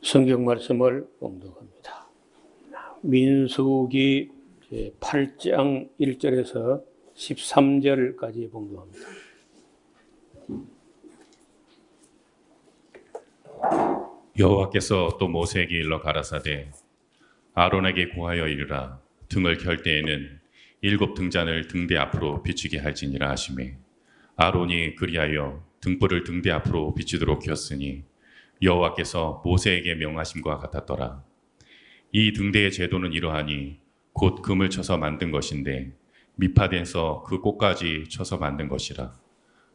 성경 말씀을 봉독합니다. 민수기 8장 1절에서 13절까지 봉독합니다. 여호와께서 또 모세에게 일러 가라사대 아론에게 고하여 이르라. 등을 켤 때에는 7 등잔을 등대 앞으로 비추게 할지니라 하시매 아론이 그리하여 등불을 등대 앞으로 비추도록 켰으니 여호와께서 모세에게 명하심과 같았더라. 이 등대의 제도는 이러하니 곧 금을 쳐서 만든 것인데 미파된서 그 꽃까지 쳐서 만든 것이라.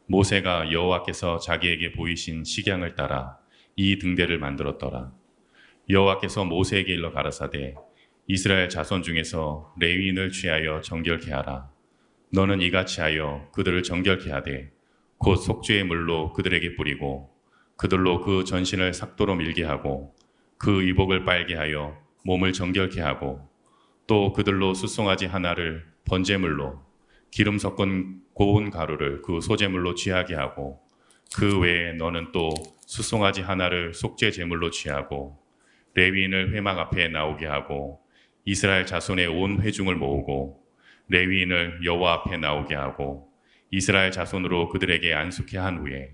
모세가 여호와께서 자기에게 보이신 식양을 따라 이 등대를 만들었더라. 여호와께서 모세에게 일러 가라사대 이스라엘 자손 중에서 레위인을 취하여 정결케 하라. 너는 이같이 하여 그들을 정결케 하되 곧 속죄의 물로 그들에게 뿌리고 그들로 그 전신을 삭도로 밀게 하고 그 의복을 빨게 하여 몸을 정결케 하고 또 그들로 숫송아지 하나를 번제물로 기름 섞은 고운 가루를 그 소제물로 취하게 하고 그 외에 너는 또 숫송아지 하나를 속죄 제물로 취하고 레위인을 회막 앞에 나오게 하고 이스라엘 자손의 온 회중을 모으고 레위인을 여호와 앞에 나오게 하고 이스라엘 자손으로 그들에게 안수케 한 후에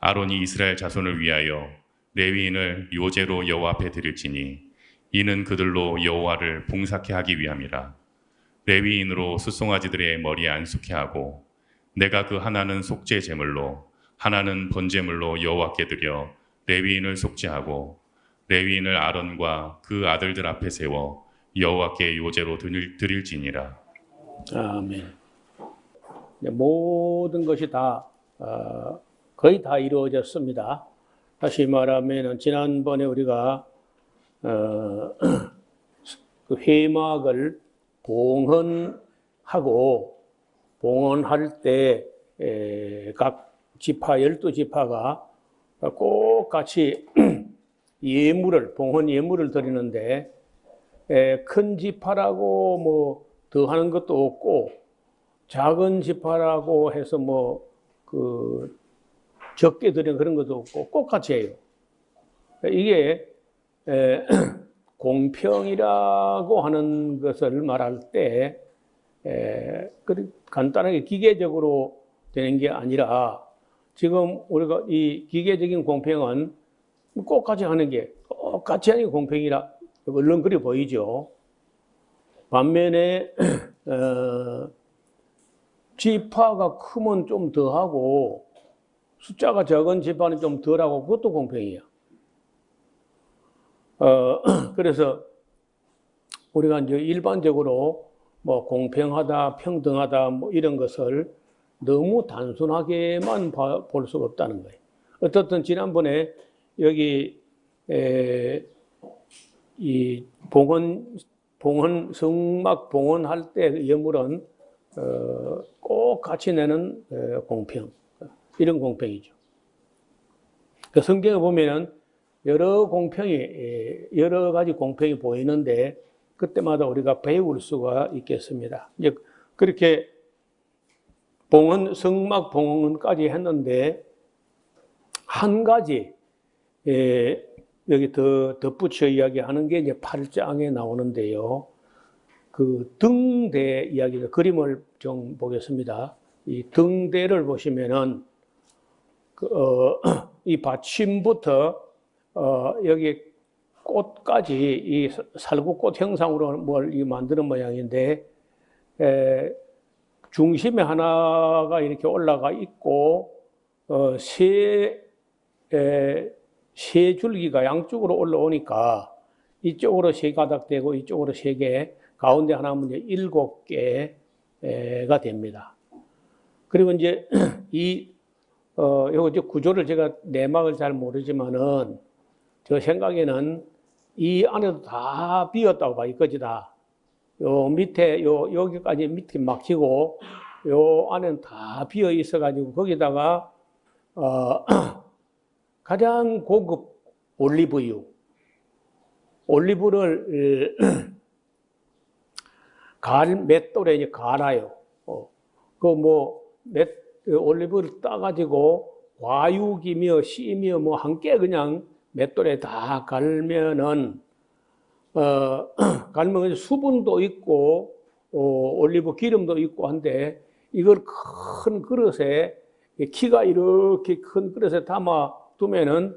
아론이 이스라엘 자손을 위하여 레위인을 요제로 여호와 앞에 드릴지니 이는 그들로 여호와를 봉사케 하기 위함이라. 레위인으로 숫송아지들의 머리에 안수케 하고 내가 그 하나는 속죄 제물로 하나는 번제물로 여호와께 드려 레위인을 속죄하고 레위인을 아론과 그 아들들 앞에 세워 여호와께 요제로 드릴지니라. 아멘. 모든 것이 다 거의 다 이루어졌습니다. 다시 말하면 지난번에 우리가 그 회막을 봉헌하고 봉헌할 때 각 지파 12지파가 꼭 같이 예물을 봉헌 예물을 드리는데 큰 지파라고 뭐 더 하는 것도 없고 작은 지파라고 해서 뭐 그 적게 드리는 그런 것도 없고 꼭 같이 해요. 이게 공평이라고 하는 것을 말할 때 간단하게 기계적으로 되는 게 아니라 지금 우리가 이 기계적인 공평은 꼭 같이 하는 게 꼭 같이 하는 게 공평이라 얼렁거려 보이죠. 반면에 지파가 크면 좀 더하고 숫자가 적은 지파는 좀 덜하고 그것도 공평이야. 그래서 우리가 이제 일반적으로 뭐 공평하다, 평등하다 뭐 이런 것을 너무 단순하게만 볼 수가 없다는 거예요. 어떻든 지난번에 여기 이 봉헌 성막 봉헌할 때 예물은 꼭 같이 내는 공평, 이런 공평이죠. 그 성경에 보면은 여러 가지 공평이 보이는데 그때마다 우리가 배울 수가 있겠습니다. 이제 그렇게 성막 봉헌까지 했는데 한 가지 여기 더 덧붙여 이야기하는 게 이제 8장에 나오는데요. 그 등대 이야기가 그림을 좀 보겠습니다. 이 등대를 보시면은 이 받침부터 여기 꽃까지 이 살구꽃 형상으로 뭘 만드는 모양인데 중심에 하나가 이렇게 올라가 있고 세 줄기가 양쪽으로 올라오니까 이쪽으로 3가닥 되고 이쪽으로 3개, 가운데 하나면 이제 7개가 됩니다. 그리고 이제 요거 구조를 제가 내막을 잘 모르지만은 저 생각에는 이 안에도 다 비었다고 봐, 이거지 다. 요 밑에, 여기까지 밑에 막히고, 요 안에는 다 비어 있어가지고, 거기다가, 가장 고급 올리브유. 올리브를 맷돌에 이제 갈아요. 올리브를 따가지고 과육이며 씨며 뭐 함께 그냥 맷돌에 다 갈면은 갈면 수분도 있고 올리브 기름도 있고 한데 이걸 큰 그릇에 키가 이렇게 큰 그릇에 담아 두면은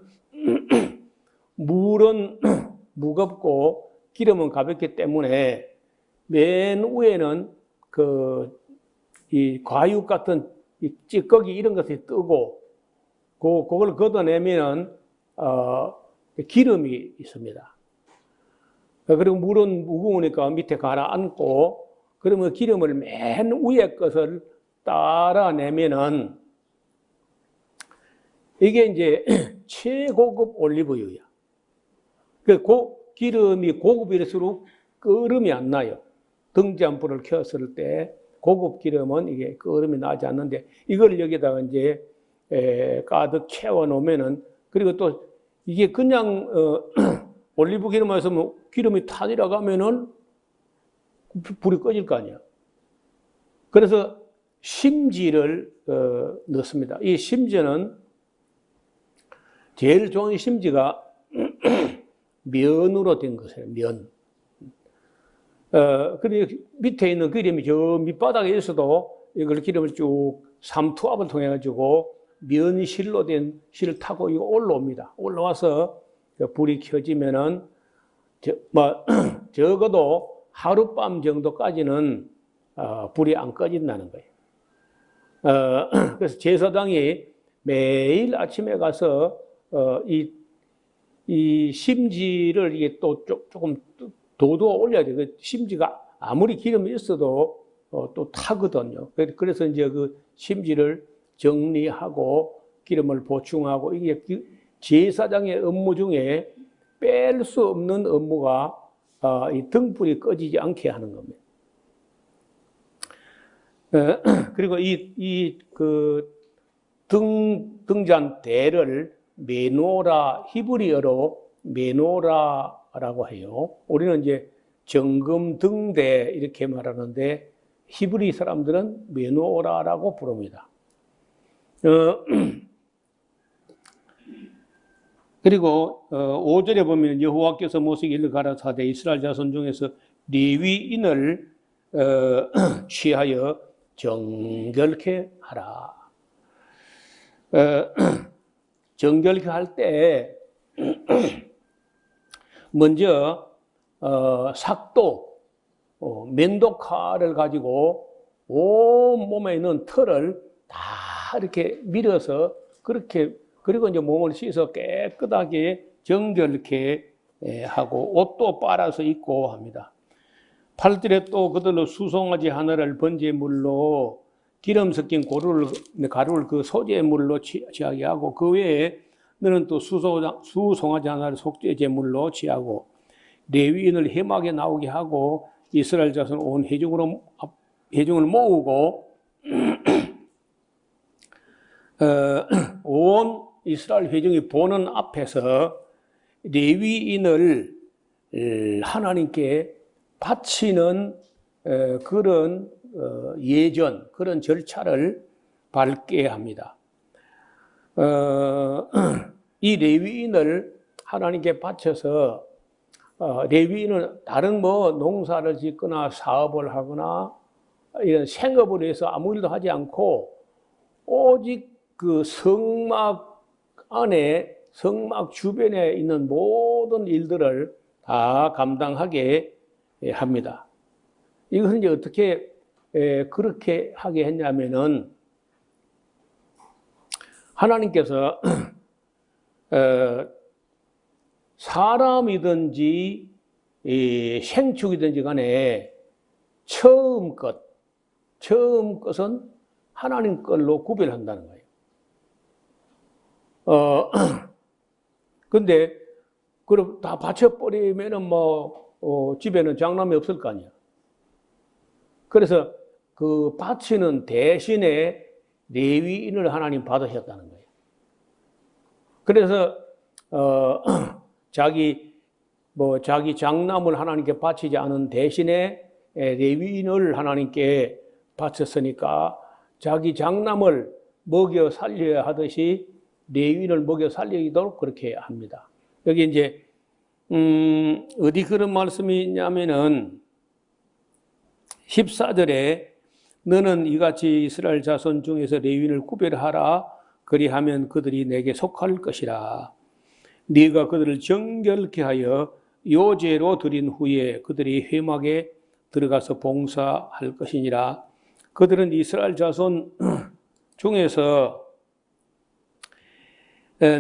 물은 무겁고 기름은 가볍기 때문에 맨 위에는 이 과육 같은 이 찌꺼기 이런 것이 뜨고 그걸 걷어내면은 기름이 있습니다. 그리고 물은 무거우니까 밑에 가라앉고 그러면 기름을 맨 위에 것을 따라내면은 이게 이제 최고급 올리브유야. 그 기름이 고급일수록 끓음이 안 나요. 등잔불을 켰을 때 고급 기름은 이게 끓음이 나지 않는데 이걸 여기다가 이제 가득 채워 놓으면은 그리고 또 이게 그냥 올리브 기름에서 뭐 기름이 타지러 가면은 불이 꺼질 거 아니야. 그래서 심지를 넣습니다. 이 심지는 제일 좋은 심지가 면으로 된 것이에요. 면. 그리고 밑에 있는 기름이 저 밑바닥에 있어도 이걸 기름을 쭉 삼투압을 통해 가지고 면실로 된 실을 타고 이거 올라옵니다. 올라와서 불이 켜지면은 적어도 하룻밤 정도까지는 불이 안 꺼진다는 거예요. 그래서 제사장이 매일 아침에 가서 이 심지를 이게 또 조금 도두어 올려야 돼요. 그 심지가 아무리 기름이 있어도 또 타거든요. 그래서 이제 그 심지를 정리하고 기름을 보충하고 이게 제사장의 업무 중에 뺄 수 없는 업무가 이 등불이 꺼지지 않게 하는 겁니다. 그리고 그 등잔대를 메노라, 히브리어로 메노라라고 해요. 우리는 이제 정금 등대 이렇게 말하는데 히브리 사람들은 메노라라고 부릅니다. 그리고 5절에 보면 여호와께서 모세에게 이르 가라사대 이스라엘 자손 중에서 레위인을 취하여 정결케 하라. 정결케 할 때 먼저 삭도 면도칼을 가지고 온 몸에 있는 털을 다 이렇게 밀어서 그렇게 그리고 이제 몸을 씻어 깨끗하게 정결케 하고 옷도 빨아서 입고 합니다. 팔들에 또 그들로 수송아지 하나를 번제물로 기름 섞인 가루를 그 소제물로 취하게 하고 그 외에 너는 또 수송아지 하나를 속죄제물로 취하고 레위인을 회막에 나오게 하고 이스라엘 자손 온 회중을 모으고 온 이스라엘 회중이 보는 앞에서 레위인을 하나님께 바치는 그런 예전, 그런 절차를 밟게 합니다. 이 레위인을 하나님께 바쳐서 레위인은 다른 농사를 짓거나 사업을 하거나 이런 생업을 해서 아무 일도 하지 않고 오직 그 성막 안에 성막 주변에 있는 모든 일들을 다 감당하게 합니다. 이것은 이제 어떻게 그렇게 하게 했냐면은 하나님께서 사람이든지 생축이든지 간에 처음 것은 하나님 걸로 구별한다는 거예요. 근데 그럼 다 바쳐버리면은 집에는 장남이 없을 거 아니야. 그래서 그 바치는 대신에 레위인을 하나님 받으셨다는 거예요. 그래서 자기 장남을 하나님께 바치지 않은 대신에 레위인을 하나님께 바쳤으니까 자기 장남을 먹여 살려야 하듯이 레위인을 먹여 살리도록 그렇게 합니다. 여기 이제 어디 그런 말씀이 있냐면은 14절에 너는 이같이 이스라엘 자손 중에서 레위인을 구별하라. 그리하면 그들이 내게 속할 것이라. 네가 그들을 정결케 하여 요제로 드린 후에 그들이 회막에 들어가서 봉사할 것이니라. 그들은 이스라엘 자손 중에서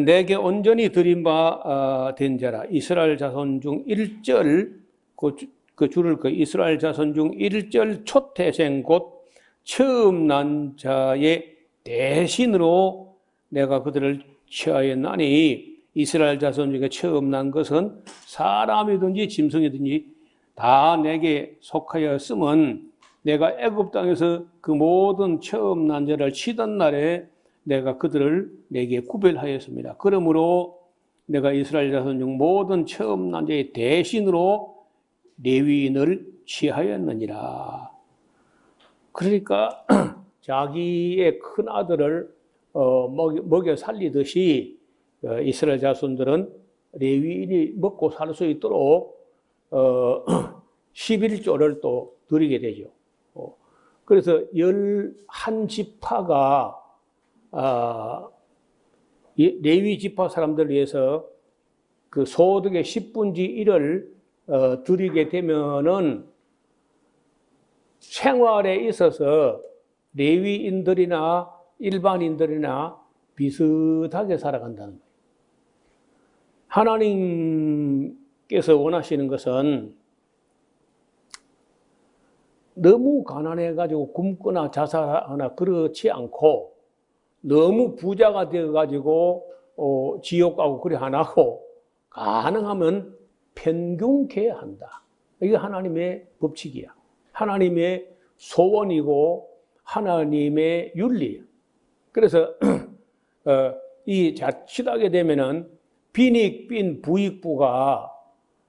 내게 온전히 드린 바 된 자라. 이스라엘 자손 중 1절 그 줄을 그 이스라엘 자손 중 1절 초태생 곧 처음 난 자의 대신으로 내가 그들을 취하였나니 이스라엘 자손 중에 처음 난 것은 사람이든지 짐승이든지 다 내게 속하였음은 내가 애굽 땅에서 그 모든 처음 난 자를 치던 날에 내가 그들을 내게 구별하였습니다. 그러므로 내가 이스라엘 자손 중 모든 처음 난 자의 대신으로 레위인을 취하였느니라. 그러니까 자기의 큰 아들을 먹여 살리듯이 이스라엘 자손들은 레위인이 먹고 살 수 있도록 11조를 또 드리게 되죠. 그래서 11지파가 레위 지파 사람들을 위해서 그 소득의 10분의 1을 드리게 되면은 생활에 있어서 레위인들이나 일반인들이나 비슷하게 살아간다는 거예요. 하나님께서 원하시는 것은 너무 가난해가지고 굶거나 자살하거나 그렇지 않고 너무 부자가 되어가지고 지옥 가고 그래 안 하고 가능하면 평균케 한다. 이게 하나님의 법칙이야. 하나님의 소원이고 하나님의 윤리야. 그래서 이 자칫하게 되면은 빈익빈 부익부가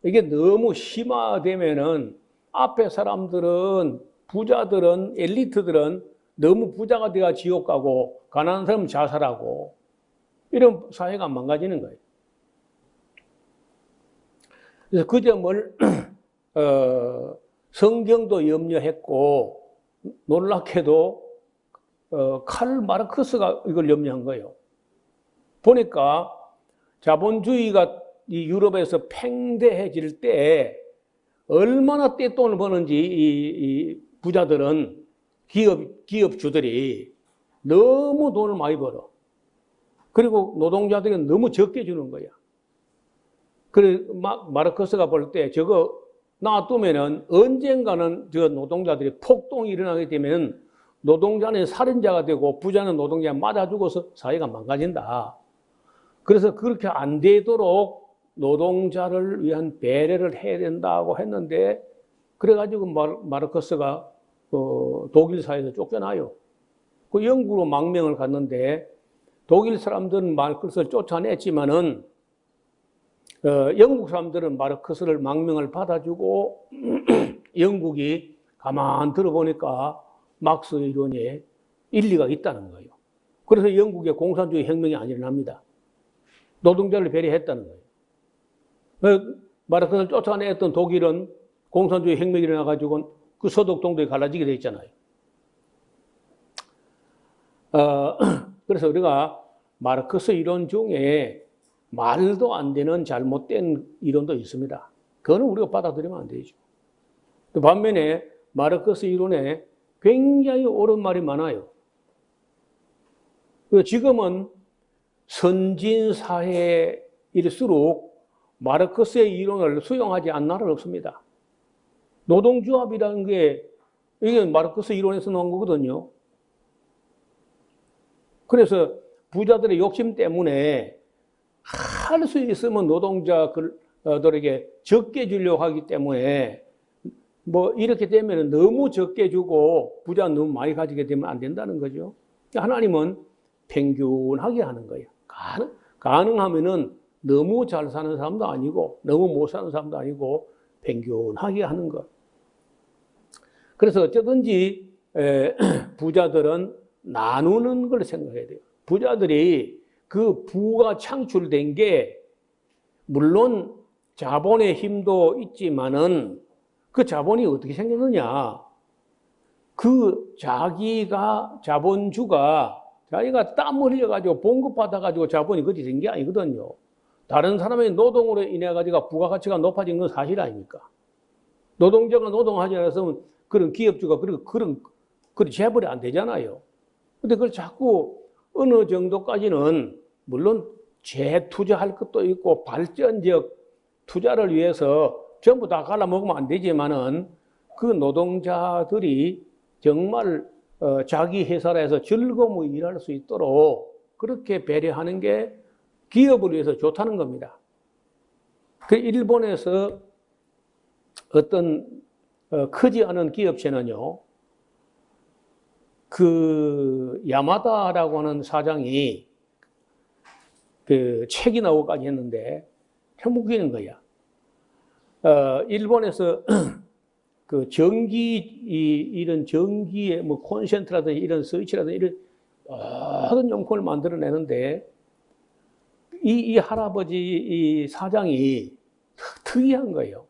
이게 너무 심화되면은 앞에 사람들은 부자들은 엘리트들은 너무 부자가 되어 지옥 가고 가난한 사람은 자살하고 이런 사회가 망가지는 거예요. 그래서 그 점을 성경도 염려했고 놀랍게도 칼 마르크스가 이걸 염려한 거예요. 보니까 자본주의가 이 유럽에서 팽대해질 때 얼마나 떼돈을 버는지 이 부자들은 기업주들이 너무 돈을 많이 벌어. 그리고 노동자들은 너무 적게 주는 거야. 그래 마르크스가 볼 때 저거 놔두면은 언젠가는 저 노동자들이 폭동이 일어나게 되면 노동자는 살인자가 되고 부자는 노동자가 맞아 죽어서 사회가 망가진다. 그래서 그렇게 안 되도록 노동자를 위한 배려를 해야 된다고 했는데 그래가지고 마르크스가 독일 사회에서 쫓겨나요. 그 영국으로 망명을 갔는데 독일 사람들은 마르크스를 쫓아냈지만은 영국 사람들은 마르크스를 망명을 받아주고 영국이 가만 들어보니까 막스의 이론에 일리가 있다는 거예요. 그래서 영국의 공산주의 혁명이 안 일어납니다. 노동자를 배려했다는 거예요. 마르크스를 쫓아냈던 독일은 공산주의 혁명이 일어나가지고 그 서독 동독이 갈라지게 돼 있잖아요. 그래서 우리가 마르크스 이론 중에 말도 안 되는 잘못된 이론도 있습니다. 그거는 우리가 받아들이면 안 되죠. 또 반면에 마르크스 이론에 굉장히 옳은 말이 많아요. 지금은 선진 사회일수록 마르크스의 이론을 수용하지 않는 나라는 없습니다. 노동조합이라는 게 이게 마르크스 이론에서 나온 거거든요. 그래서 부자들의 욕심 때문에 할 수 있으면 노동자들에게 적게 주려고 하기 때문에 뭐 이렇게 되면 너무 적게 주고 부자는 너무 많이 가지게 되면 안 된다는 거죠. 하나님은 평균하게 하는 거예요. 가능하면은 너무 잘 사는 사람도 아니고 너무 못 사는 사람도 아니고 평균하게 하는 것. 그래서 어쩌든지 부자들은 나누는 걸 생각해야 돼요. 부자들이 그 부가 창출된 게 물론 자본의 힘도 있지만은 그 자본이 어떻게 생겼느냐? 그 자본주가 자기가 땀 흘려가지고 봉급받아가지고 자본이 그렇게 된 게 아니거든요. 다른 사람의 노동으로 인해 가지고 부가가치가 높아진 건 사실 아닙니까? 노동자가 노동하지 않았으면 그런 기업주가 그런 재벌이 안 되잖아요. 근데 그걸 자꾸 어느 정도까지는 물론 재투자할 것도 있고 발전적 투자를 위해서 전부 다 갈아먹으면 안 되지만은 그 노동자들이 정말 자기 회사에서 즐거움을 일할 수 있도록 그렇게 배려하는 게 기업을 위해서 좋다는 겁니다. 그 일본에서 어떤 크지 않은 기업체는요, 그 야마다라고 하는 사장이 그 책이 나오기까지 했는데 참 웃기는 거야. 일본에서 그 이런 전기의 뭐 콘센트라든지 이런 스위치라든지 이런 모든 용품을 만들어내는데 이 할아버지 이 사장이 특이한 거예요.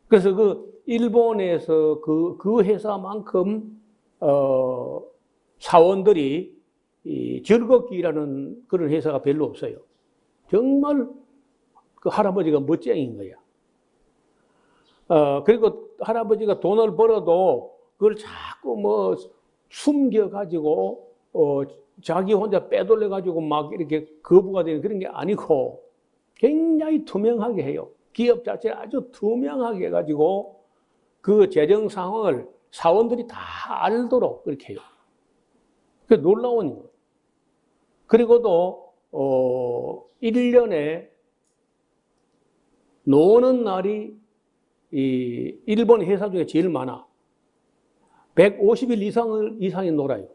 그래서 그 일본에서 그 회사만큼 사원들이 즐겁게 일하는 그런 회사가 별로 없어요. 정말 그 할아버지가 멋쟁이인 거야. 그리고 할아버지가 돈을 벌어도 그걸 자꾸 뭐 숨겨가지고, 자기 혼자 빼돌려가지고 막 이렇게 거부가 되는 그런 게 아니고 굉장히 투명하게 해요. 기업 자체를 아주 투명하게 해가지고 그 재정 상황을 사원들이 다 알도록 그렇게 해요. 그게 놀라운 거예요. 그리고도, 1년에 노는 날이 이 일본 회사 중에 제일 많아. 150일 이상이 놀아요.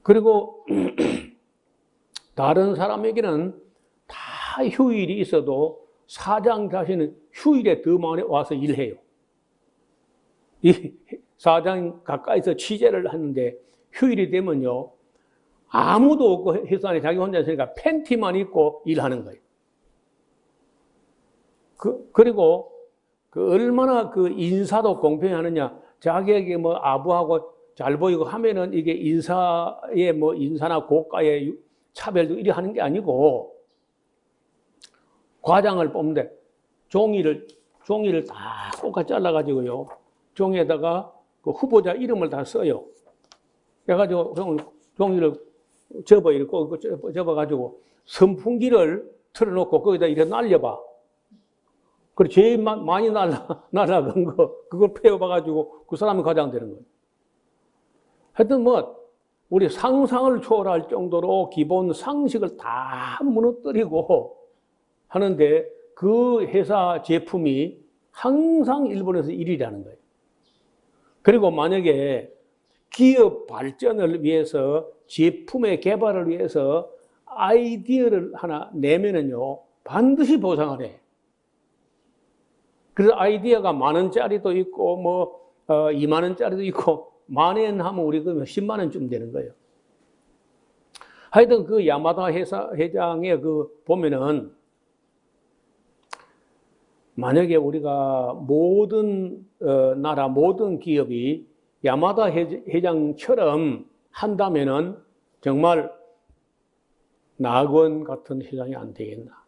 그리고 다른 사람에게는 다 휴일이 있어도 사장 자신은 휴일에 더 많이 와서 일해요. 이 사장 가까이서 취재를 하는데 휴일이 되면요, 아무도 없고 회사 안에 자기 혼자 있으니까 팬티만 입고 일하는 거예요. 그리고 그 얼마나 그 인사도 공평하느냐. 자기에게 뭐 아부하고 잘 보이고 하면은 이게 인사나 고가의 차별도 이리 하는 게 아니고, 과장을 뽑는데 종이를 다 똑같이 잘라가지고요, 종이에다가 그 후보자 이름을 다 써요. 그래가지고 종이를 접어가지고 선풍기를 틀어놓고 거기다 이렇게 날려봐. 그리고 제일 많이 날아간 그걸 펴봐가지고 그 사람이 과장되는 거예요. 하여튼 우리 상상을 초월할 정도로 기본 상식을 다 무너뜨리고 하는데 그 회사 제품이 항상 일본에서 1위라는 거예요. 그리고 만약에 기업 발전을 위해서 제품의 개발을 위해서 아이디어를 하나 내면은요, 반드시 보상을 해. 그래서 아이디어가 10,000원짜리도 있고 20,000원짜리도 있고, 10,000원 하면 우리 그러면 100,000원쯤 되는 거예요. 하여튼 그 야마다 회장의 보면은, 만약에 우리가 모든 나라 모든 기업이 야마다 회장처럼 한다면은 정말 낙원 같은 회장이 안 되겠나.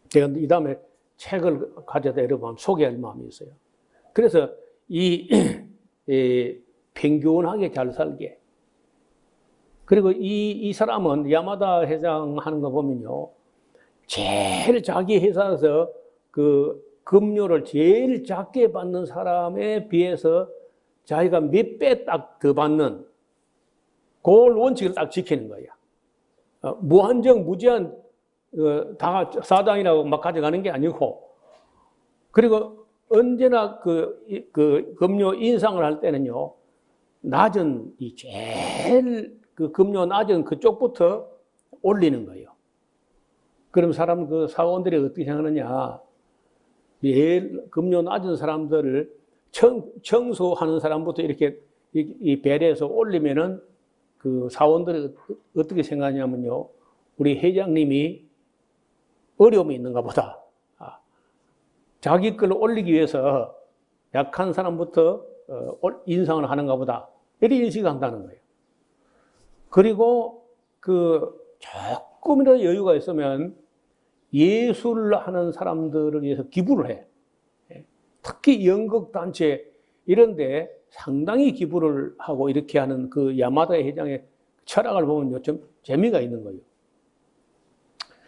제가 이 다음에 책을 가져다 여러분 소개할 마음이 있어요. 그래서 이 평균하게 잘 살게. 그리고 이 사람은 야마다 회장 하는 거 보면요, 제일 자기 회사에서 그 급료를 제일 작게 받는 사람에 비해서 자기가 몇 배 딱 더 받는 그 원칙을 딱 지키는 거야. 무한정 무제한 다 사장이라고 막 가져가는 게 아니고, 그리고 언제나 그 급료 인상을 할 때는요, 낮은 제일 그 급료 낮은 그쪽부터 올리는 거예요. 그럼 그 사원들이 어떻게 생각하느냐? 제일 급료 낮은 사람들을 청소하는 사람부터 이렇게 이 배려해서 올리면은 그 사원들이 어떻게 생각하냐면요. 우리 회장님이 어려움이 있는가 보다. 자기 걸 올리기 위해서 약한 사람부터 인상을 하는가 보다. 이렇게 인식한다는 거예요. 그리고 조금이라도 여유가 있으면 예술을 하는 사람들을 위해서 기부를 해. 특히 연극단체 이런데 상당히 기부를 하고 이렇게 하는 그 야마다 회장의 철학을 보면요, 좀 재미가 있는 거예요.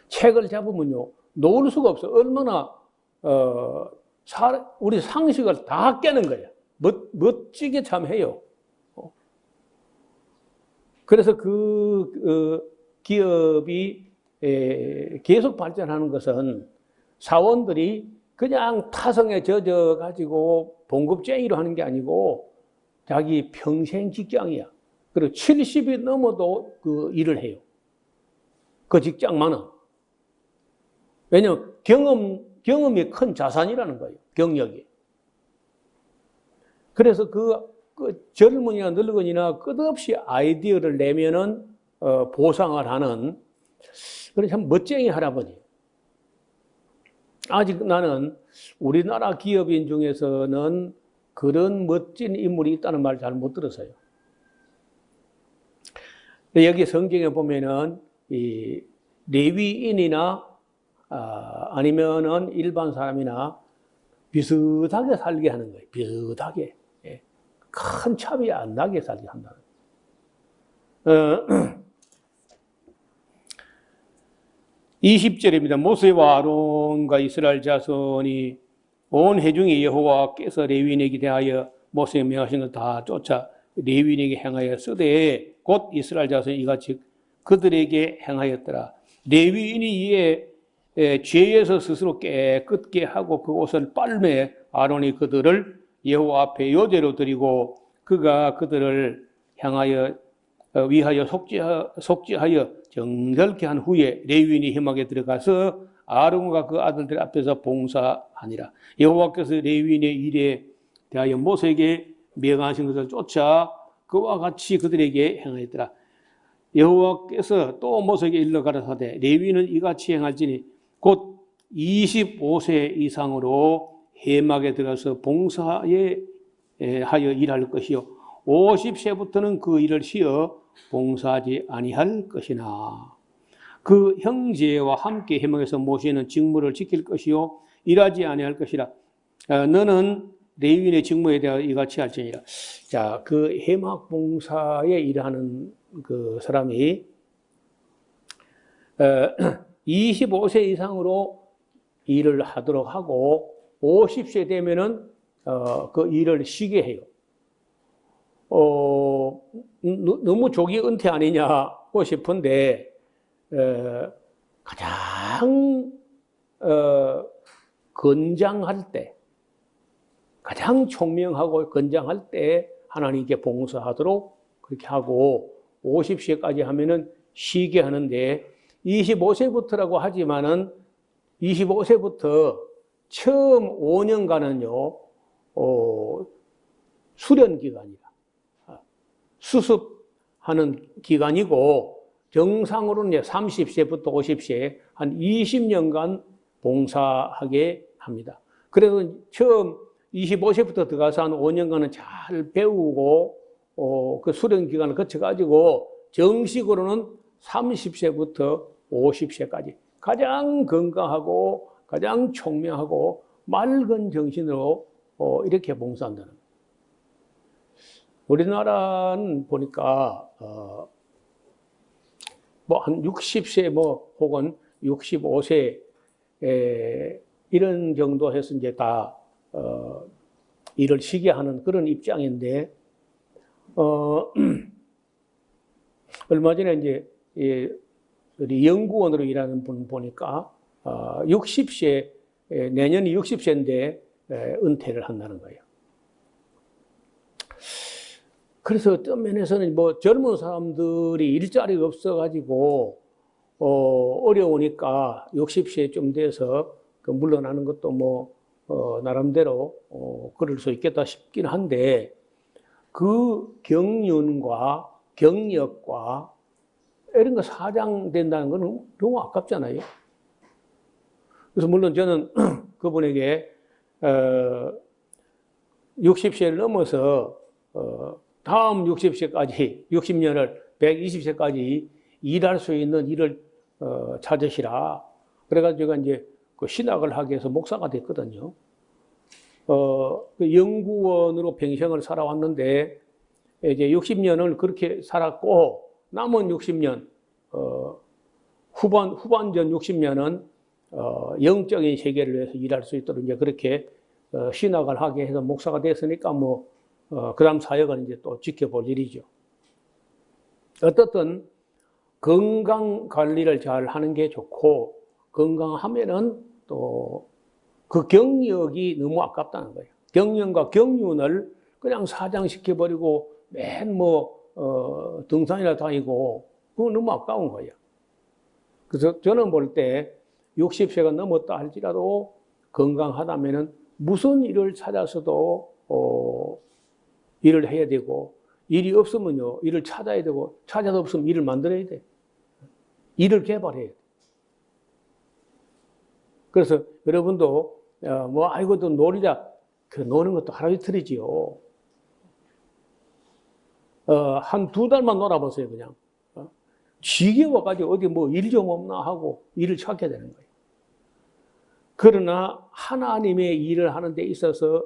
책을 잡으면요, 놓을 수가 없어. 얼마나 우리 상식을 다 깨는 거예요. 멋지게 참 해요. 그래서 기업이 계속 발전하는 것은 사원들이 그냥 타성에 젖어가지고 봉급쟁이로 하는 게 아니고 자기 평생 직장이야. 그리고 70이 넘어도 그 일을 해요. 그 직장만은. 왜냐하면 경험이 큰 자산이라는 거예요. 경력이. 그래서 그 젊은이나 늙은이나 끝없이 아이디어를 내면은 보상을 하는 그런 참 멋쟁이 할아버지. 아직 나는 우리나라 기업인 중에서는 그런 멋진 인물이 있다는 말 잘 못 들었어요. 여기 성경에 보면은 이 레위인이나 아니면은 일반 사람이나 비슷하게 살게 하는 거예요. 비슷하게. 큰 차이 안 나게 살게 한다는 거예요. 20절입니다. 모세와 아론과 이스라엘 자손이 온 회중이 여호와께서 레위인에게 대하여 모세에 명하신 것 다 쫓아 레위인에게 행하여 쓰되 곧 이스라엘 자손이 이같이 그들에게 행하였더라. 레위인이 이에 죄에서 스스로 깨끗게 하고 그 옷을 빨매 아론이 그들을 여호와 앞에 요제로 드리고 그가 그들을 향하여 위하여 속죄하여 정결케 한 후에 레위인이 회막에 들어가서 아론과 그 아들들 앞에서 봉사하니라. 여호와께서 레위인의 일에 대하여 모세에게 명하신 것을 쫓아 그와 같이 그들에게 행하였더라. 여호와께서 또 모세에게 일러 가라사대 레위인은 이같이 행할지니 곧 25세 이상으로 회막에 들어가서 봉사에 하여 일할 것이요 50세부터는 그 일을 쉬어 봉사하지 아니할 것이나 그 형제와 함께 회막에서 모시는 직무를 지킬 것이요 일하지 아니할 것이라. 너는 레위인의 직무에 대하여 이같이 할지니라. 자, 그 회막 봉사에 일하는 그 사람이 25세 이상으로 일을 하도록 하고 50세 되면은 그 일을 쉬게 해요. 너무 조기 은퇴 아니냐고 싶은데 가장 건장할 때, 가장 총명하고 건장할 때 하나님께 봉사하도록 그렇게 하고 50세까지 하면은 쉬게 하는데 25세부터라고 하지만은 25세부터 처음 5년간은요 수련 기간이라 수습하는 기간이고 정상으로는 30세부터 50세 한 20년간 봉사하게 합니다. 그래서 처음 25세부터 들어가서 한 5년간은 잘 배우고 그 수련 기간을 거쳐가지고 정식으로는 30세부터 50세까지 가장 건강하고 가장 총명하고 맑은 정신으로 이렇게 봉사한다는 거예요. 우리나라는 보니까 뭐 한 60세 뭐 혹은 65세 이런 정도 해서 이제 다 일을 쉬게 하는 그런 입장인데 얼마 전에 이제 우리 연구원으로 일하는 분 보니까 60세 내년이 60세인데 은퇴를 한다는 거예요. 그래서 어떤 면에서는 뭐 젊은 사람들이 일자리가 없어가지고 어려우니까 60세쯤 돼서 그 물러나는 것도 뭐 나름대로 그럴 수 있겠다 싶긴 한데 그 경륜과 경력과 이런 거 사장된다는 거는 너무 아깝잖아요. 그래서 물론 저는 그분에게 60세를 넘어서 다음 60세까지 60년을 120세까지 일할 수 있는 일을 찾으시라. 그래가지고 이제 그 신학을 하기 위해서 목사가 됐거든요. 그 연구원으로 평생을 살아왔는데 이제 60년을 그렇게 살았고 남은 60년 후반전 60년은 영적인 세계를 위해서 일할 수 있도록 이제 그렇게 신학을 하게 해서 목사가 됐으니까 뭐 그다음 사역은 이제 또 지켜볼 일이죠. 어떻든 건강 관리를 잘 하는 게 좋고 건강하면은 또 그 경력이 너무 아깝다는 거예요. 경력과 경륜을 그냥 사장시켜버리고 맨 등산이나 다니고 그건 너무 아까운 거예요. 그래서 저는 볼 때 60세가 넘었다 할지라도 건강하다면은 무슨 일을 찾아서도 일을 해야 되고 일이 없으면요 일을 찾아야 되고 찾아서 없으면 일을 만들어야 돼. 일을 개발해야 돼. 그래서 여러분도 아이고 또 놀자 그 노는 것도 하루 이틀이지요. 한 2달만 놀아보세요 그냥. 지겨워가지고 어디 뭐 일 좀 없나 하고 일을 찾게 되는 거예요. 그러나 하나님의 일을 하는 데 있어서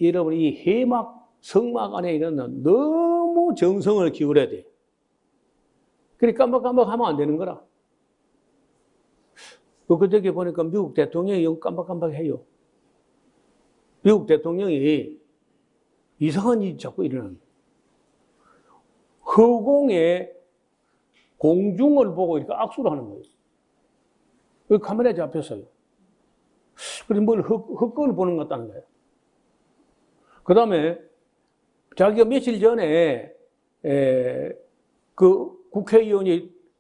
여러분 이 해막, 성막 안에 있는 너무 정성을 기울여야 돼. 그러니까 깜박깜박하면 안 되는 거라. 그저께 보니까 미국 대통령이 영 깜박깜박해요. 미국 대통령이 이상한 일이 자꾸 일어나는 거예요. 허공에 공중을 보고 이렇게 악수를 하는 거예요. 여기 카메라에 잡혔어요. 그래서 뭘 헛걸 보는 것 같다는 거예요. 그 다음에 자기가 며칠 전에 그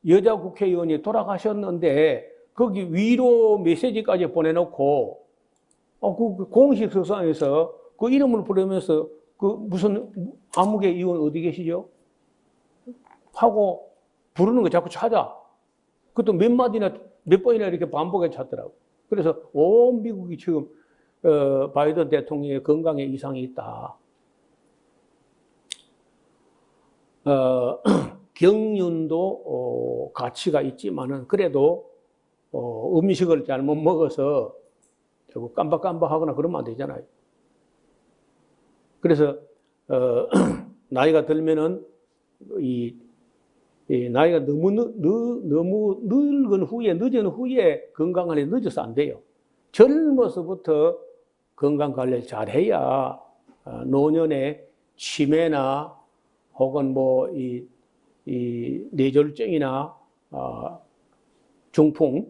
여자 국회의원이 돌아가셨는데 거기 위로 메시지까지 보내놓고 그 공식 석상에서 그 이름을 부르면서 그 무슨 암흑의 의원 어디 계시죠? 하고 부르는 거 자꾸 찾아. 그것도 몇 번이나 이렇게 반복해 찾더라고. 그래서 온 미국이 지금 바이든 대통령의 건강에 이상이 있다. 경륜도 가치가 있지만은 그래도 음식을 잘못 먹어서 자꾸 깜박깜박하거나 그러면 안 되잖아요. 그래서 나이가 들면은 나이가 너무 늙은 후에 늦은 후에 건강관리 늦어서 안 돼요. 젊어서부터 건강 관리를 잘해야 노년에 치매나 혹은 이 뇌졸중이나 중풍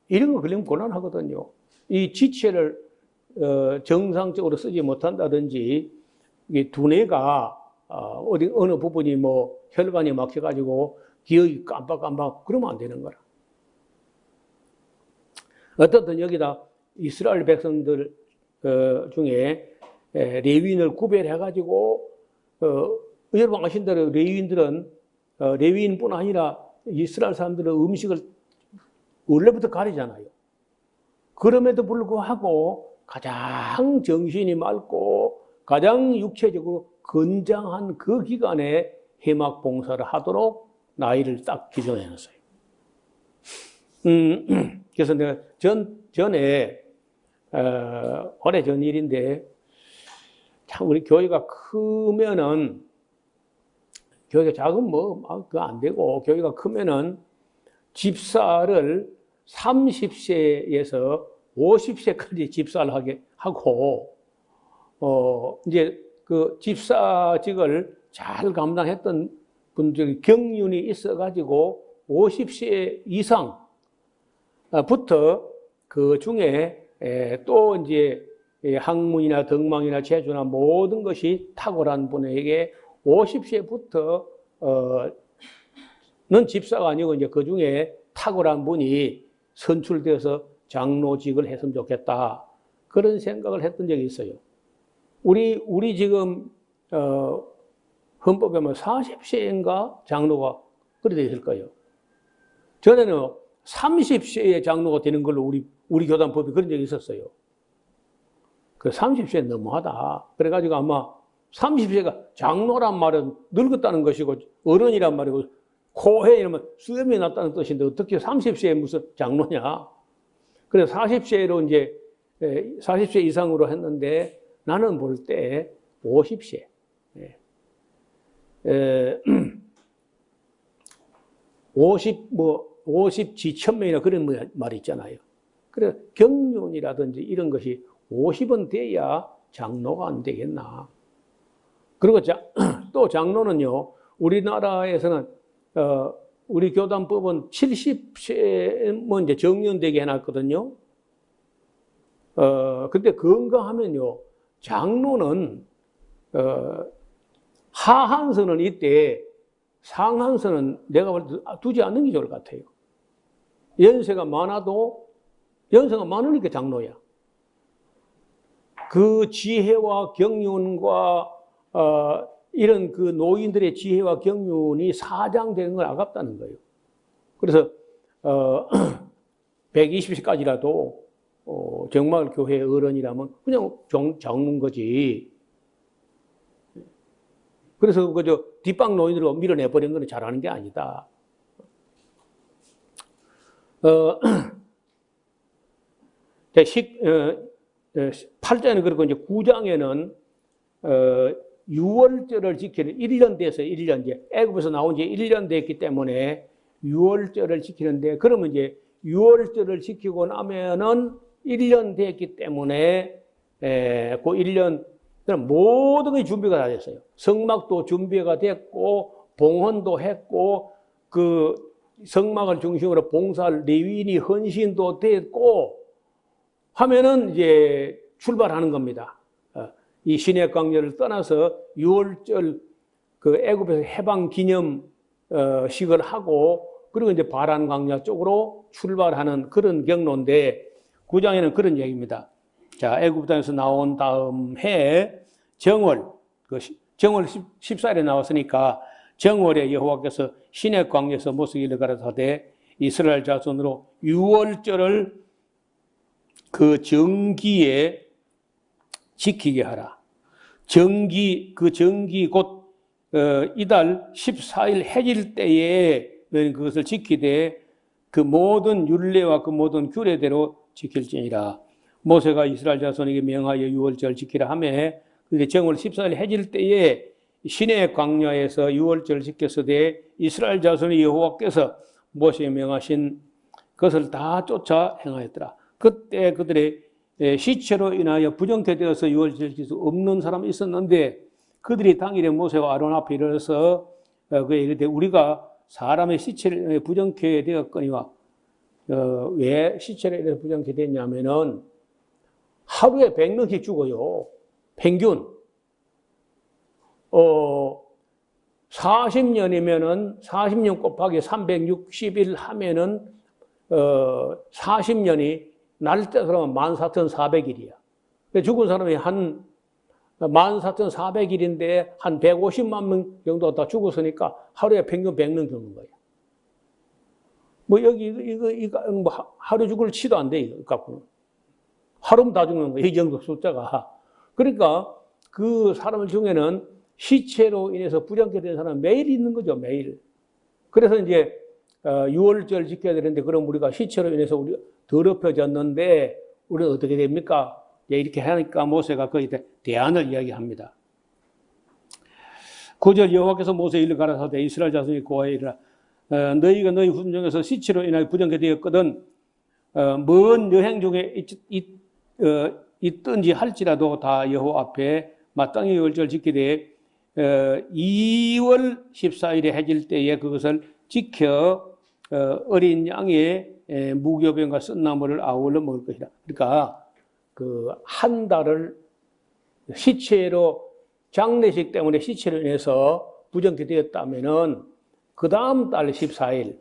이런 거 걸리면 곤란하거든요. 이 지체를 정상적으로 쓰지 못한다든지 이게 두뇌가 어느 부분이 혈관이 막혀가지고 기억이 깜빡깜빡 그러면 안 되는 거라. 어떻든 여기다 이스라엘 백성들 중에 레위인을 구별해가지고 여러분 아신 대로 레위인뿐 아니라 이스라엘 사람들은 음식을 원래부터 가리잖아요. 그럼에도 불구하고 가장 정신이 맑고 가장 육체적으로 건장한 그 기간에 해막 봉사를 하도록 나이를 딱 기준해 놨어요. 그래서 내가 전에 오래전 일인데 참 우리 교회가 크면은 교회가 작으면 그거 안 되고 교회가 크면은 집사를 30세에서 50세까지 집사를 하게 하고 이제 그 집사직을 잘 감당했던 분들이 경륜이 있어가지고 50세 이상부터 그 중에 또 이제 학문이나 덕망이나 재주나 모든 것이 탁월한 분에게 50세부터 는 집사가 아니고 이제 그 중에 탁월한 분이 선출되어서 장로직을 했으면 좋겠다. 그런 생각을 했던 적이 있어요. 우리 지금 헌법에 보면 40세인가 장로가 그래 되어 있을 거예요. 전에는 30세의 장로가 되는 걸로 우리 교단법이 그런 적이 있었어요. 그 30세 너무하다. 그래가지고 아마 30세가 장로란 말은 늙었다는 것이고 어른이란 말이고 코해 이러면 수염이 났다는 뜻인데 어떻게 30세에 무슨 장로냐. 그래서 40세로 이제 40세 이상으로 했는데 나는 볼 때 50세. 50 지천명이나 그런 말이 있잖아요. 그래서 경륜이라든지 이런 것이 50은 돼야 장로가 안 되겠나. 그리고 또 장로는요, 우리나라에서는, 우리 교단법은 70세면 이제 정년되게 해놨거든요. 근데 건강하면요, 장로는, 하한선은 이때 상한선은 내가 볼 때 두지 않는 게 좋을 것 같아요. 연세가 많으니까 장로야. 그 지혜와 경륜과 이런 그 노인들의 지혜와 경륜이 사장되는 건 아깝다는 거예요. 그래서 120세까지라도 정말 교회 어른이라면 그냥 적는 거지. 그래서 그저 뒷방 노인으로 밀어내버린 건 잘하는 게 아니다. 8장에는 그렇고 이제 9장에는 6월절을 지키는 1년 돼서 1년 이제 애굽에서 나온 지 1년 됐기 때문에 6월절을 지키는데 그러면 이제 6월절을 지키고 나면은 1년 됐기 때문에 그 1년 모든 게 준비가 다 됐어요. 성막도 준비가 됐고 봉헌도 했고 그 성막을 중심으로 봉사할 레위인이 헌신도 됐고 하면은 이제 출발하는 겁니다. 이 시내 광야를 떠나서 6월절 그 애굽에서 해방 기념식을 하고 그리고 이제 바란 광야 쪽으로 출발하는 그런 경로인데 9장에는 그런 얘기입니다. 자, 애굽 땅에서 나온 다음 해 정월, 정월 14일에 나왔으니까 정월에 여호와께서 시내 광야에서 모세에게 가라사대 이스라엘 자손으로 6월절을 그 정기에 지키게 하라. 정기 곧 이달 14일 해질 때에 그것을 지키되 그 모든 율례와 그 모든 규례대로 지킬지니라. 모세가 이스라엘 자손에게 명하여 6월절 지키라 하며 그게 정월 14일 해질 때에 시내 광야에서 6월절을 지켰으되 이스라엘 자손이 여호와께서 모세에 명하신 것을 다 쫓아 행하였더라. 그때 그들의 시체로 인하여 부정케 되어서 6월절 지킬 수 없는 사람이 있었는데 그들이 당일에 모세와 아론 앞에 이르러서 그에 이르되 우리가 사람의 시체를 부정케 되었거니와 왜 시체를 이렇게 부정케 됐냐면은 하루에 100명씩 죽어요. 평균. 40년이면은 40년 곱하기 360일 하면은 40년이 날짜로 14,400일이야. 죽은 사람이 한 14,400일인데 한 150만 명 정도 다 죽었으니까 하루에 평균 100명 죽는 거예요. 뭐 여기 이거 뭐 하루 죽을 치도 안 돼, 이거 갖고는. 하루면 다 죽는 거예요, 이 정도 숫자가. 그러니까 그 사람 중에는 시체로 인해서 부정케 된 사람은 매일 있는 거죠, 매일. 그래서 이제 6월절 지켜야 되는데 그럼 우리가 시체로 인해서 우리가 더럽혀졌는데 우리는 어떻게 됩니까? 이렇게 하니까 모세가 거기에 대안을 이야기합니다. 9절 여호와께서 모세에 이르 가라사대 이스라엘 자손이 고하여 이르라 너희가 너희 후손 중에서 시체로 인하여 부정케 되었거든 먼 여행 중에 있든지 할지라도 다 여호와 앞에 마땅히 6월절 지키되 2월 14일에 해질 때에 그것을 지켜 어린 양의 무교병과 쓴나물을 아울러 먹을 것이다. 그러니까 그 한 달을 시체로 장례식 때문에 시체로 인해서 부정케 되었다면은 그 다음 달 14일,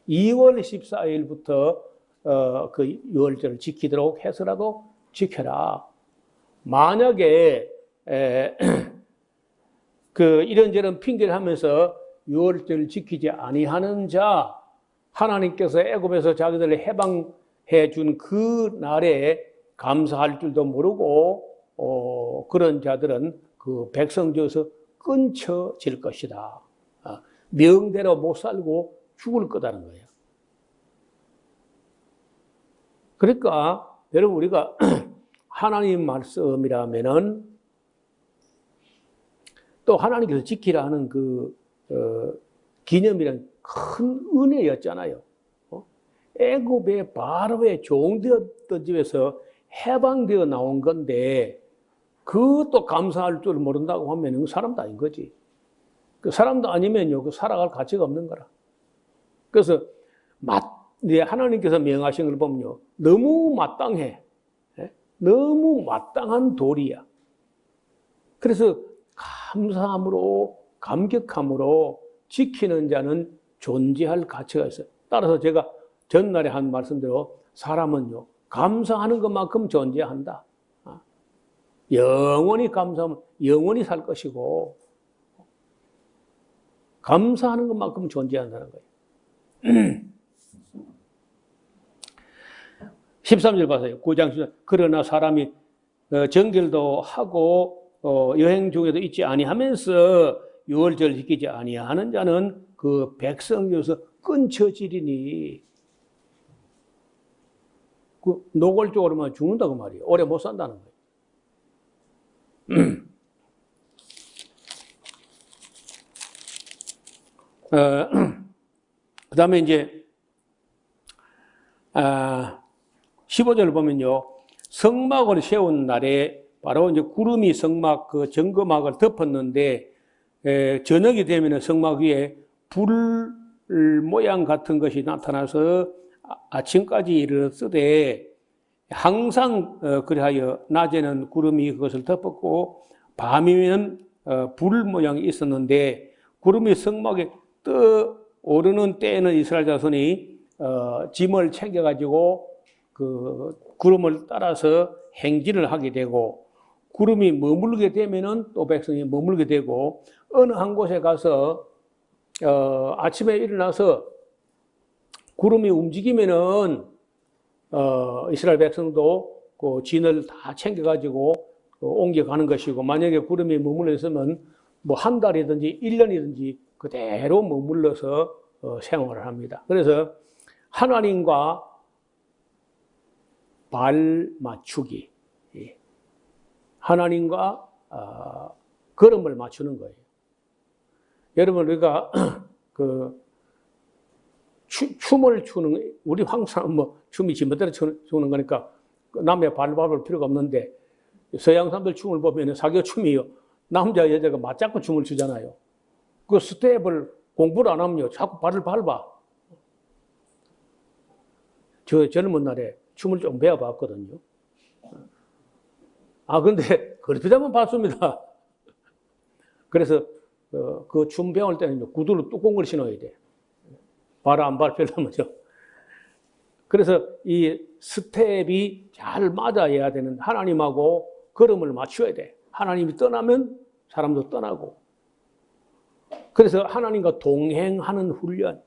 2월 14일부터 그 6월절을 지키도록 해서라도 지켜라. 만약에 이런저런 핑계를 하면서 유월절을 지키지 아니하는 자, 하나님께서 애굽에서 자기들을 해방해 준 그 날에 감사할 줄도 모르고 그런 자들은 그 백성 중에서 끊쳐질 것이다. 명대로 못 살고 죽을 거다는 거예요. 그러니까 여러분 우리가 하나님 말씀이라면은 또 하나님께서 지키라 하는 기념이란 큰 은혜였잖아요. 애굽의 바로의 종되었던 집에서 해방되어 나온 건데 그것도 감사할 줄 모른다고 하면 그 사람도 아닌 거지. 그 사람도 아니면요, 그 살아갈 가치가 없는 거라. 그래서 하나님께서 명하신 걸 보면요, 너무 마땅해. 너무 마땅한 도리야. 그래서 감사함으로, 감격함으로 지키는 자는 존재할 가치가 있어요. 따라서 제가 전날에 한 말씀대로 사람은요, 감사하는 것만큼 존재한다. 영원히 감사하면 영원히 살 것이고, 감사하는 것만큼 존재한다는 거예요. 13절 봐서요. 9장 13절. 그러나 사람이 정결도 하고 여행 중에도 있지 아니하면서 유월절 지키지 아니하는 자는 그 백성 중에서 끊쳐지리니 노골적으로만 죽는다고 말이에요. 오래 못 산다는 거예요. 그 다음에 이제 15절을 보면요, 성막을 세운 날에 바로 이제 구름이 성막 그 정거막을 덮었는데 저녁이 되면 성막 위에 불 모양 같은 것이 나타나서 아침까지 이르렀으되 항상 그리하여 낮에는 구름이 그것을 덮었고 밤이면 불 모양이 있었는데 구름이 성막에 떠오르는 때에는 이스라엘 자손이 짐을 챙겨가지고 그 구름을 따라서 행진을 하게 되고 구름이 머물게 되면은 또 백성이 머물게 되고 어느 한 곳에 가서 아침에 일어나서 구름이 움직이면은 이스라엘 백성도 그 진을 다 챙겨가지고 옮겨가는 것이고 만약에 구름이 머물러 있으면 뭐 한 달이든지 1년이든지 그대로 머물러서 생활을 합니다. 그래서 하나님과 발 맞추기, 하나님과 걸음을 맞추는 거예요. 여러분 우리가 춤을 추는 우리 항상 뭐 춤이 지멋대로 추는 거니까 남의 발을 밟을 필요가 없는데 서양 사람들 춤을 보면 사교 춤이요. 남자 여자가 맞잡고 춤을 추잖아요. 그 스텝을 공부를 안 하면요. 자꾸 발을 밟아. 저 젊은 날에 춤을 좀 배워봤거든요. 근데 그렇다면 봤습니다. 그래서 그 춤 배울 때는 구두로 뚜껑을 신어야 돼. 발 안 밟히려면요. 그래서 이 스텝이 잘 맞아야 되는 하나님하고 걸음을 맞춰야 돼. 하나님이 떠나면 사람도 떠나고. 그래서 하나님과 동행하는 훈련.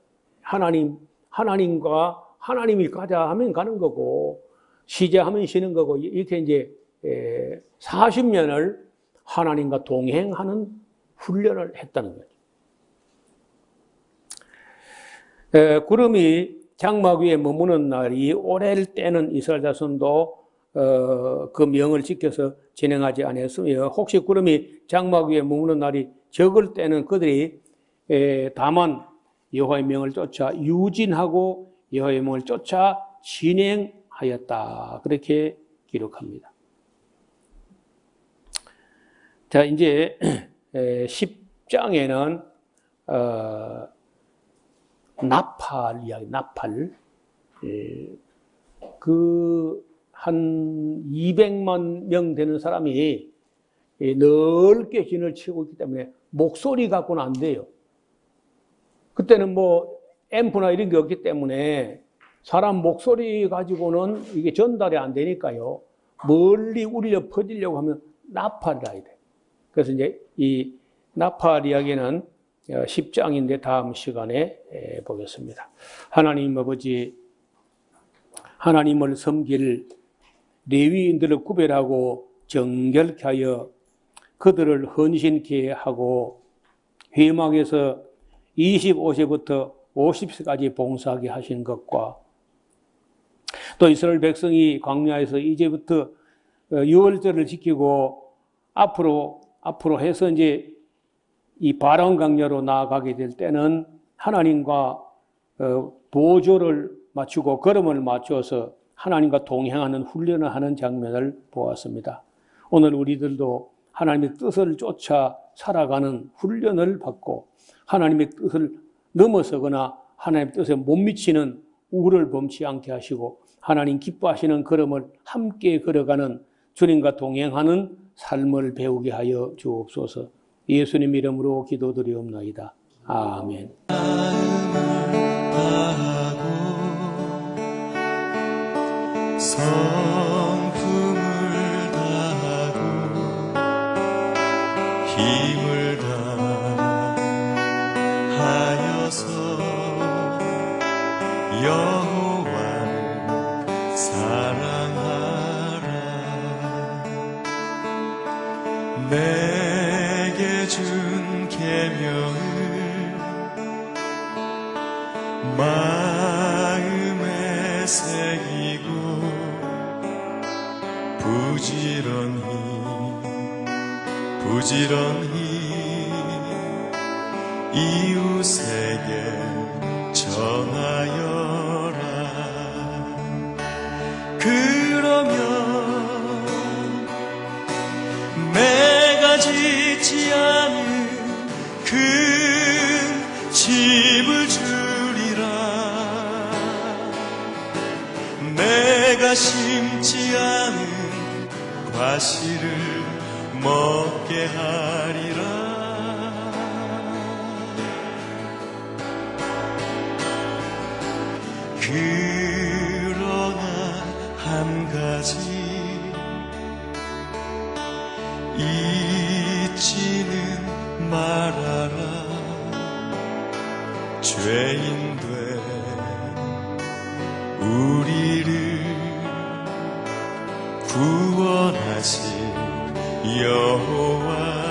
하나님과 하나님이 가자 하면 가는 거고, 쉬자 하면 쉬는 거고, 이렇게 이제 40년을 하나님과 동행하는 훈련을 했다는 거죠. 구름이 장막 위에 머무는 날이 오래일 때는 이스라엘 자손도 그 명을 지켜서 진행하지 아니했으며 혹시 구름이 장막 위에 머무는 날이 적을 때는 그들이 다만 여호와의 명을 쫓아 유진하고 여호와의 명을 쫓아 진행하였다. 그렇게 기록합니다. 자, 이제 10장에는 나팔 이야기, 나팔. 한 200만 명 되는 사람이 넓게 진을 치고 있기 때문에 목소리 갖고는 안 돼요. 그때는 뭐 앰프나 이런 게 없기 때문에 사람 목소리 가지고는 이게 전달이 안 되니까요. 멀리 울려 퍼지려고 하면 나팔을 해야 돼. 그래서 이제 이 나팔 이야기는 10장인데 다음 시간에 보겠습니다. 하나님 아버지, 하나님을 섬길 레위인들을 구별하고 정결케 하여 그들을 헌신케 하고 회막에서 25세부터 50세까지 봉사하게 하신 것과 또 이스라엘 백성이 광야에서 이제부터 유월절을 지키고 앞으로 해서 이제 이 바람 강야로 나아가게 될 때는 하나님과 보조를 맞추고 걸음을 맞춰서 하나님과 동행하는 훈련을 하는 장면을 보았습니다. 오늘 우리들도 하나님의 뜻을 쫓아 살아가는 훈련을 받고 하나님의 뜻을 넘어서거나 하나님의 뜻에 못 미치는 우를 범치 않게 하시고 하나님 기뻐하시는 걸음을 함께 걸어가는 주님과 동행하는 삶을 배우게 하여 주옵소서. 예수님 이름으로 기도드리옵나이다. 아멘. 성품을 다하고 힘을 다하여서 여호와를 사랑하라. 내게 준 계명을 마음에 새기고 부지런히 이웃에게 전하여라. 그러면 내가 짓지 않은 그 집을 주리라. 내가 심지 않은 과실을 먹게 하리라. 그러나 한 가지 잊지는 말아라. 죄인 된 우리를 구원하신 여호와